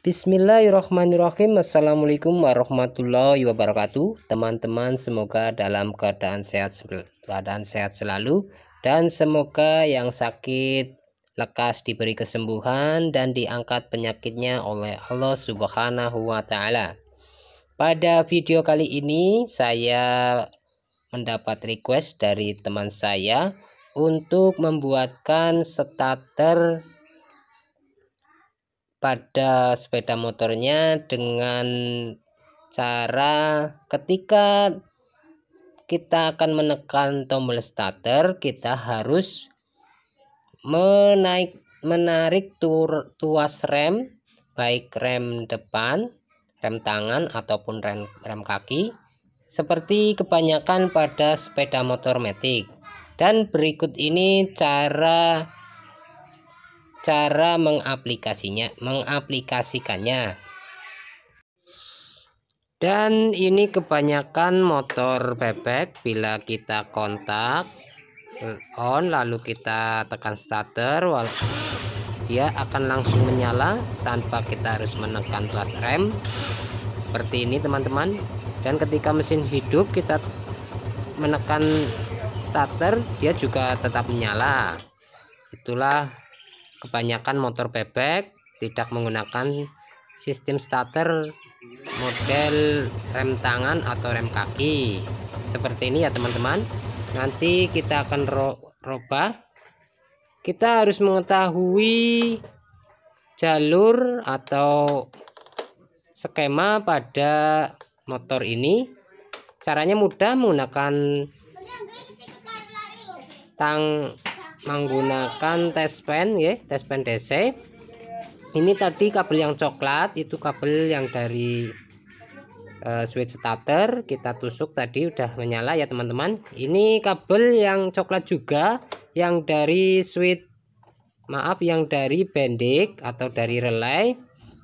Bismillahirrahmanirrahim. Assalamualaikum warahmatullahi wabarakatuh. Teman-teman, semoga dalam keadaan sehat selalu, dan semoga yang sakit lekas diberi kesembuhan dan diangkat penyakitnya oleh Allah Subhanahu wa Ta'ala. Pada video kali ini saya mendapat request dari teman saya untuk membuatkan starter pada sepeda motornya dengan cara ketika kita akan menekan tombol starter, kita harus menarik tuas rem, baik rem depan, rem tangan ataupun rem kaki, seperti kebanyakan pada sepeda motor matic. Dan berikut ini cara mengaplikasikannya. Dan ini kebanyakan motor bebek, bila kita kontak on lalu kita tekan starter, dia akan langsung menyala tanpa kita harus menekan tuas rem seperti ini, teman-teman. Dan ketika mesin hidup, kita menekan starter, dia juga tetap menyala. Itulah kebanyakan motor bebek tidak menggunakan sistem starter model rem tangan atau rem kaki seperti ini ya, teman-teman. Nanti kita akan robah. Kita harus mengetahui jalur atau skema pada motor ini. Caranya mudah, menggunakan tespen ya, tespen DC. Ini tadi kabel yang coklat, itu kabel yang dari switch starter, kita tusuk tadi udah menyala ya, teman-teman. Ini kabel yang coklat juga yang dari yang dari bendik atau dari relay,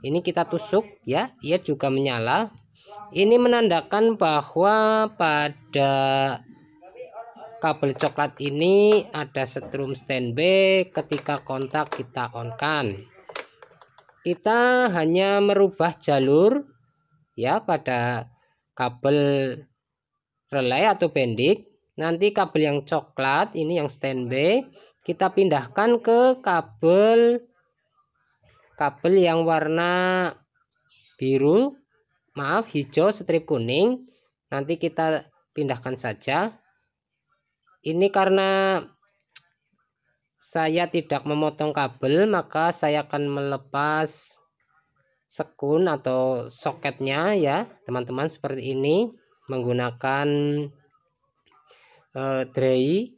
ini kita tusuk ya, ia juga menyala. Ini menandakan bahwa pada kabel coklat ini ada setrum standby. Ketika kontak kita on kan. Kita hanya merubah jalur ya pada kabel relay atau bendik. Nanti kabel yang coklat ini yang standby kita pindahkan ke kabel yang warna hijau strip kuning. Nanti kita pindahkan saja. Ini karena saya tidak memotong kabel, maka saya akan melepas sekun atau soketnya ya, teman-teman, seperti ini menggunakan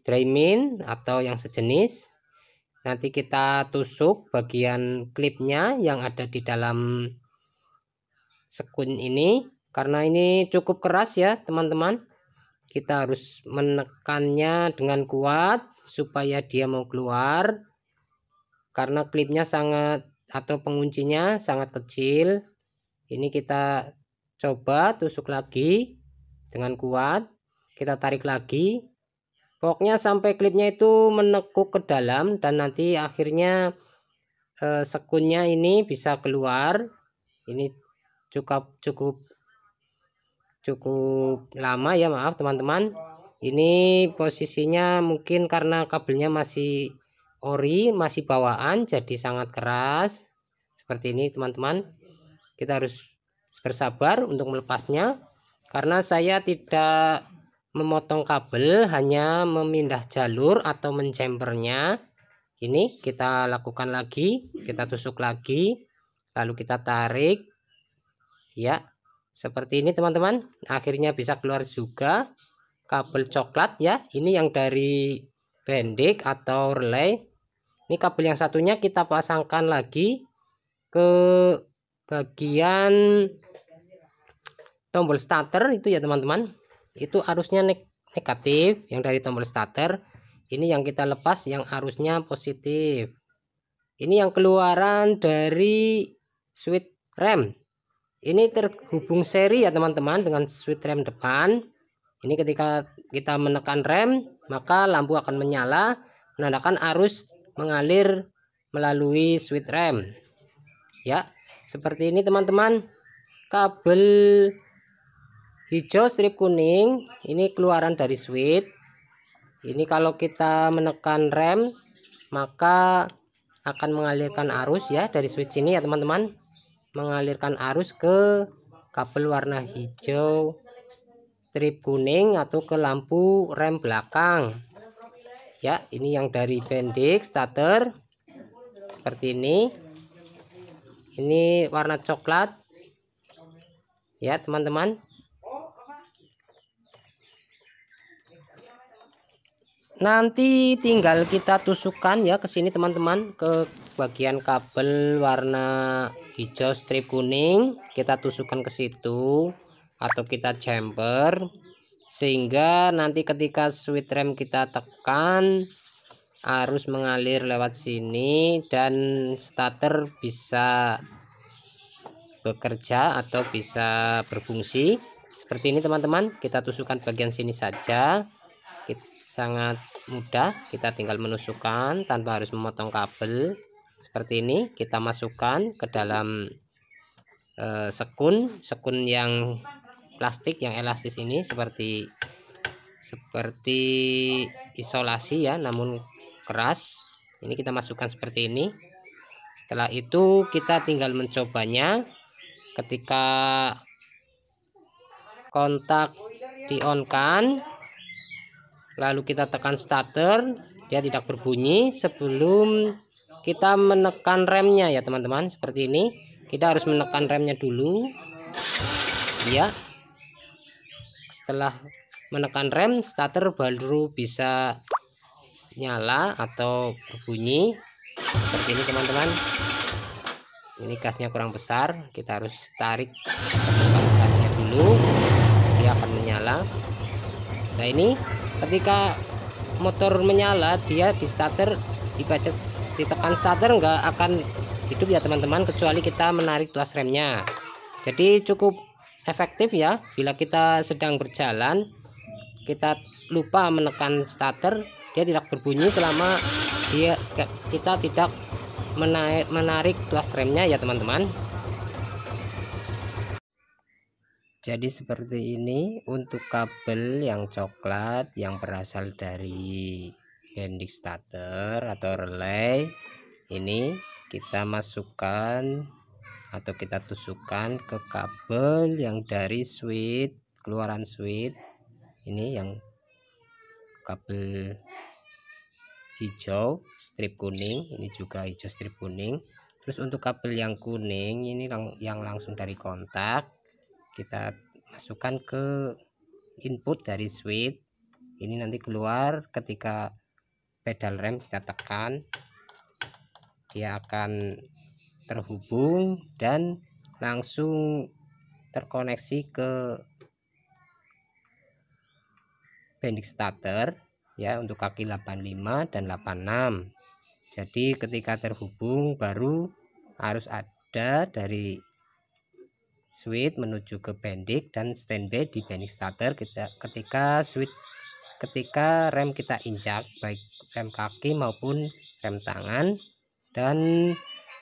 Dremel atau yang sejenis. Nanti kita tusuk bagian klipnya yang ada di dalam sekun ini, karena ini cukup keras ya, teman-teman. Kita harus menekannya dengan kuat supaya dia mau keluar, karena klipnya atau penguncinya sangat kecil. Ini kita coba tusuk lagi dengan kuat, kita tarik lagi, pokoknya sampai klipnya itu menekuk ke dalam, dan nanti akhirnya sekunnya ini bisa keluar. Ini cukup lama ya, maaf teman-teman. Ini posisinya mungkin karena kabelnya masih ori, masih bawaan, jadi sangat keras seperti ini, teman-teman. Kita harus bersabar untuk melepasnya, karena saya tidak memotong kabel, hanya memindah jalur atau menjempernya. Ini kita lakukan lagi, kita tusuk lagi, lalu kita tarik ya, seperti ini, teman-teman. Akhirnya bisa keluar juga kabel coklat ya. Ini yang dari bendik atau relay. Ini kabel yang satunya kita pasangkan lagi ke bagian tombol starter itu ya, teman-teman. Itu arusnya negatif yang dari tombol starter. Ini yang kita lepas yang arusnya positif. Ini yang keluaran dari switch rem. Ini terhubung seri ya, teman-teman, dengan switch rem depan. Ini ketika kita menekan rem, maka lampu akan menyala menandakan arus mengalir melalui switch rem. Ya, seperti ini teman-teman. Kabel hijau strip kuning ini keluaran dari switch. Ini kalau kita menekan rem maka akan mengalirkan arus ya dari switch ini ya teman-teman, mengalirkan arus ke kabel warna hijau strip kuning atau ke lampu rem belakang ya. Ini yang dari bendik starter seperti ini warna coklat ya teman-teman. Nanti tinggal kita tusukkan ya ke sini teman-teman, ke bagian kabel warna hijau strip kuning kita tusukkan ke situ atau kita jumper, sehingga nanti ketika switch rem kita tekan arus mengalir lewat sini dan starter bisa bekerja atau bisa berfungsi seperti ini teman-teman. Kita tusukkan bagian sini saja, sangat mudah, kita tinggal menusukkan tanpa harus memotong kabel seperti ini. Kita masukkan ke dalam sekun yang plastik yang elastis ini, seperti isolasi ya, namun keras. Ini kita masukkan seperti ini. Setelah itu kita tinggal mencobanya. Ketika kontak di on kan, lalu kita tekan starter, dia tidak berbunyi sebelum kita menekan remnya ya teman-teman. Seperti ini, kita harus menekan remnya dulu ya. Setelah menekan rem, starter baru bisa nyala atau berbunyi seperti ini teman-teman. Ini gasnya kurang besar, kita harus tarik gasnya dulu, dia akan menyala. Nah ini ketika motor menyala, dia di starter ditekan starter nggak akan hidup ya teman-teman, kecuali kita menarik tuas remnya. Jadi cukup efektif ya. Bila kita sedang berjalan kita lupa menekan starter, dia tidak berbunyi selama kita tidak menarik tuas remnya ya teman-teman. Jadi seperti ini untuk kabel yang coklat yang berasal dari bendik starter atau relay. Ini kita masukkan atau kita tusukkan ke kabel yang dari switch, keluaran switch. Ini yang kabel hijau strip kuning, ini juga hijau strip kuning. Terus untuk kabel yang kuning ini yang langsung dari kontak, kita masukkan ke input dari switch. Ini nanti keluar ketika pedal rem kita tekan, dia akan terhubung dan langsung terkoneksi ke bendik starter ya, untuk kaki 85 dan 86. Jadi ketika terhubung baru harus ada dari switch menuju ke bendik dan standby di bendik starter. Ketika rem kita injak, baik rem kaki maupun rem tangan. Dan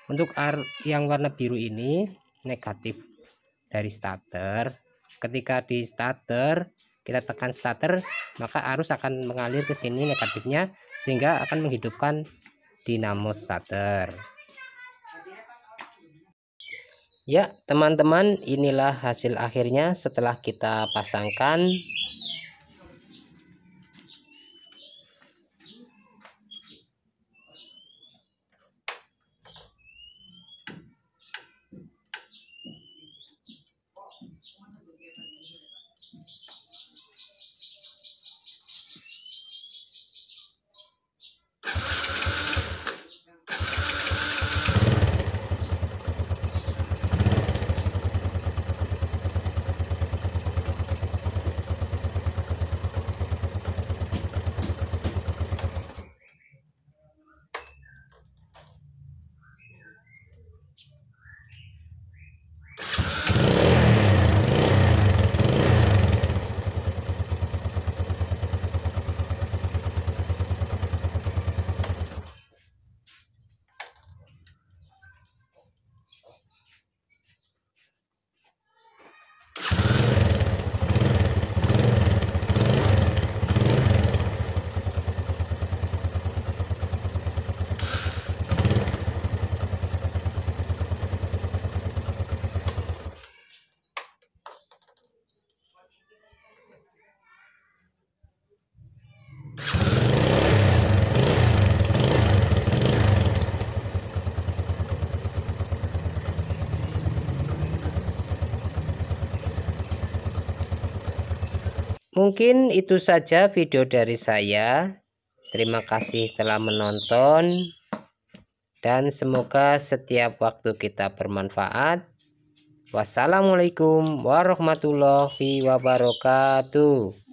untuk yang warna biru ini negatif dari starter. Ketika di starter kita tekan starter, maka arus akan mengalir ke sini negatifnya, sehingga akan menghidupkan dinamo starter. Ya teman-teman, inilah hasil akhirnya setelah kita pasangkan. Mungkin itu saja video dari saya. Terima kasih telah menonton dan semoga setiap waktu kita bermanfaat. Wassalamualaikum warahmatullahi wabarakatuh.